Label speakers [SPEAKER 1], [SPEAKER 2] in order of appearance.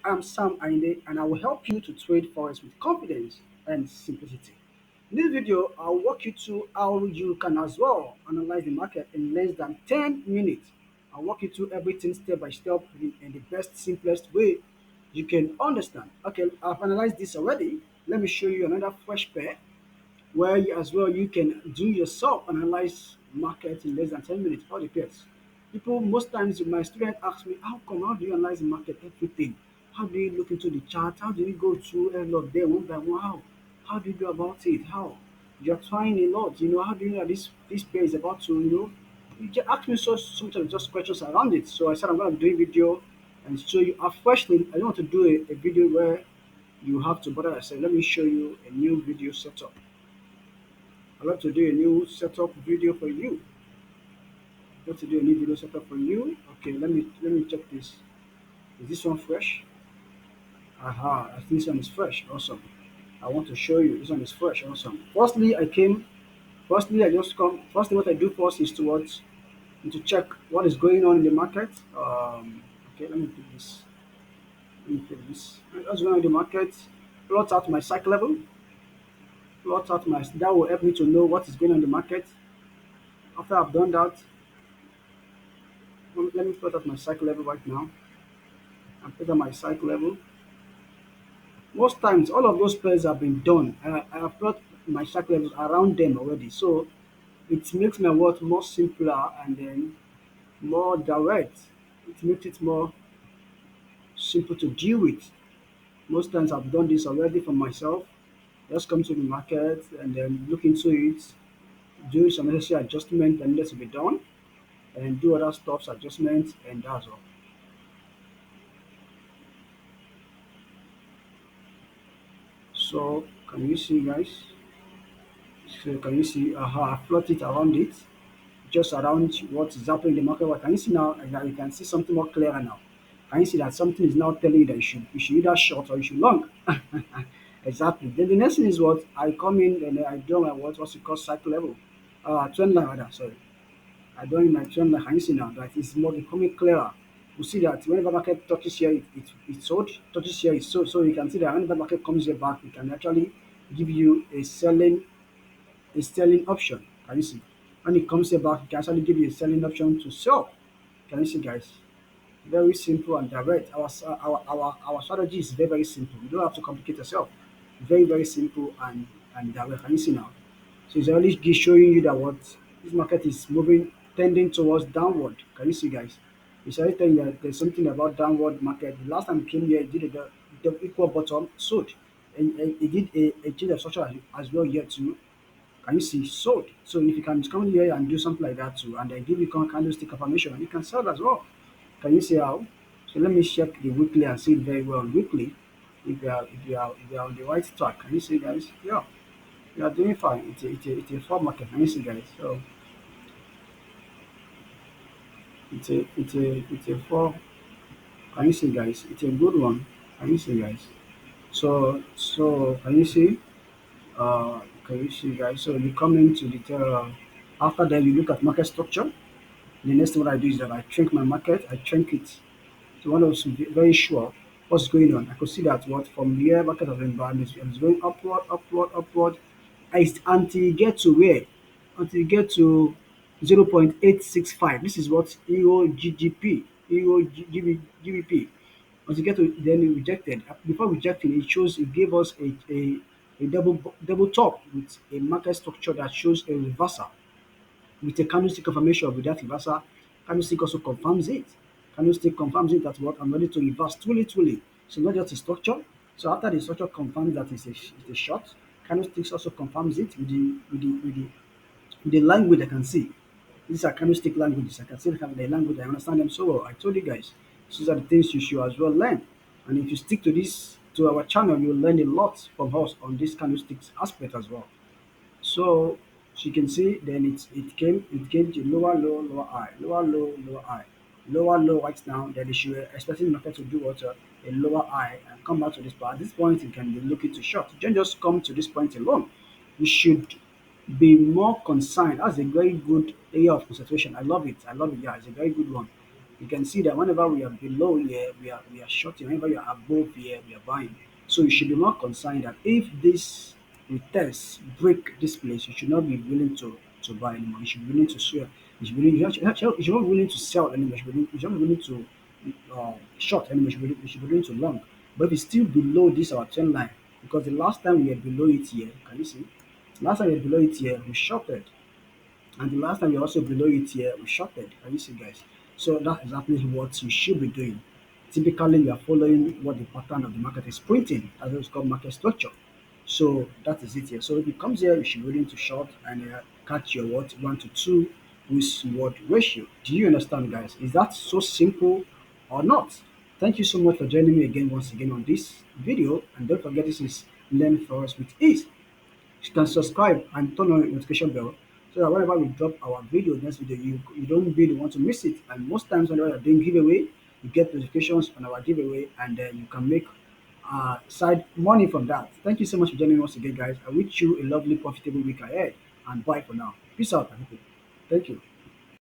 [SPEAKER 1] I'm Sam Ainde, and I will help you to trade forex with confidence and simplicity. In this video, I'll walk you through how you can as well analyze the market in less than 10 minutes. I'll walk you through everything step by step in the best, simplest way you can understand. Okay, I've analyzed this already. Let me show you another fresh pair where as well you can do yourself analyze market in less than 10 minutes. All depends. People most times my student ask me, how do you analyze the market everything? How do you look into the chart? How do you go through a lot there one by one? How do you go about it? How? You're trying a lot, how do you know that this pair is about to, you just ask me sometimes just questions around it. So I said I'm gonna do a video and show you. Firstly, I don't want to do a video where you have to bother yourself. Let me show you a new video setup. I'd love to do a new setup video for you. I'd love to do a new video setup for you. Okay, let me check this. Is this one fresh? Aha, I think this one is fresh. Awesome. I want to show you this one is fresh. Awesome. Firstly, I just come. Firstly, what I do first is to check what is going on in the market. Okay, let me do this. Let me do this. What's going on in the market? Plot out my cycle level. Plot out my. That will help me to know what is going on in the market. After I've done that, let me plot out my cycle level right now. And plot out my cycle level. Most times, all of those pairs have been done. I have plot my cycle levels around them already. So it makes my work more simpler and then more direct. It makes it more simple to deal with. Most times I've done this already for myself. Just come to the market and then look into it, do some necessary adjustment that needs to be done, and do other stuffs adjustments, and that's all. So can you see, guys? So can you see how I plot it around it, just around what is happening in the market? What can you see now? You can see something more clearer now. Can you see that something is now telling you that you should either short or you should long? Exactly. Then the next thing is what I come in and I do my what's it called cycle level, trend line rather. Sorry, I don't in my trend line. Can you see now that it's more becoming clearer? You see that whenever market touches here, it's sold. Touches here, it's sold. So you can see that whenever market comes here back, it can actually give you a selling option. Can you see? When it comes here back, it can actually give you a selling option to sell. Can you see, guys? Very simple and direct. Our strategy is very very simple. You don't have to complicate yourself. Very very simple and direct. Can you see now? So it's already showing you that what this market is moving, tending towards downward. Can you see, guys? It's already telling you that there's something about downward market. The last time it came here, it did the equal bottom sold, and it did a change of structure as well here too. Can you see sold? So if you can come here and do something like that too, and then give you candlestick confirmation, you can sell as well. Can you see how? So let me check the weekly and see it very well on weekly. If you are on the right track, can you see, guys? Yeah, you are doing fine. It's a full market. Can you see, guys? So it's a four. Can you see, guys? It's a good one. Can you see, guys? So can you see? Can you see, guys? So you come into the after that you look at market structure. The next thing what I do is that I shrink my market. I shrink it. So one was very sure what's going on. I could see that what from here market of environment is going upward, upward, upward. Until you get to where? Until you get to 0.865. This is what EURGGP, EURGBP. Once you get to then it rejected. Before rejecting, it gave us a double top with a market structure that shows a reversal with a candlestick confirmation with that reversal. Candlestick also confirms it. Candlestick confirms it that what I'm ready to reverse truly. So not just a structure. So after the structure confirms that it's a short, candlesticks also confirms it with the language I can see. These are candlestick languages. I can see the language. I understand them so well. I told you guys, these are the things you should as well learn. And if you stick to this, to our channel, you'll learn a lot from us on this candlesticks aspect as well. So as you can see, then it came to lower low, lower high, lower low, lower high, lower low right now. Then you were expecting the market to do what a lower high and come back to this point. At this point, you can be looking to short. You don't just come to this point alone. You should be more concerned. That's a very good area of concentration. I love it. I love it. Yeah, it's a very good one. You can see that whenever we are below here, we are shorting. Whenever you are above here, we are buying. So you should be more concerned that if this retest break this place, you should not be willing to buy anymore. You should be willing to sell. You should be willing, you should not be willing to sell anymore. You should not be willing to short anymore. You should be willing to long. But if it's still below this our trend line, because the last time we were below it here, can you see? Last time we were below it here, we shorted. And the last time you're also below it here, we shorted. Can you see, guys? So that's exactly what you should be doing. Typically, you are following what the pattern of the market is printing. That's what it's called market structure. So that is it here. So if it comes here, you should be willing to short and catch your what 1 to 2 risk reward ratio. Do you understand, guys? Is that so simple or not? Thank you so much for joining me again once again on this video. And don't forget, this is Learn Forex with Ease. You can subscribe and turn on the notification bell so that whenever we drop our video next video, you don't really want to miss it. And most times whenever you're doing giveaway, you get notifications on our giveaway, and then you can make side money from that. Thank you so much for joining us again, guys. I wish you a lovely, profitable week ahead, and bye for now. Peace out, my people. Thank you.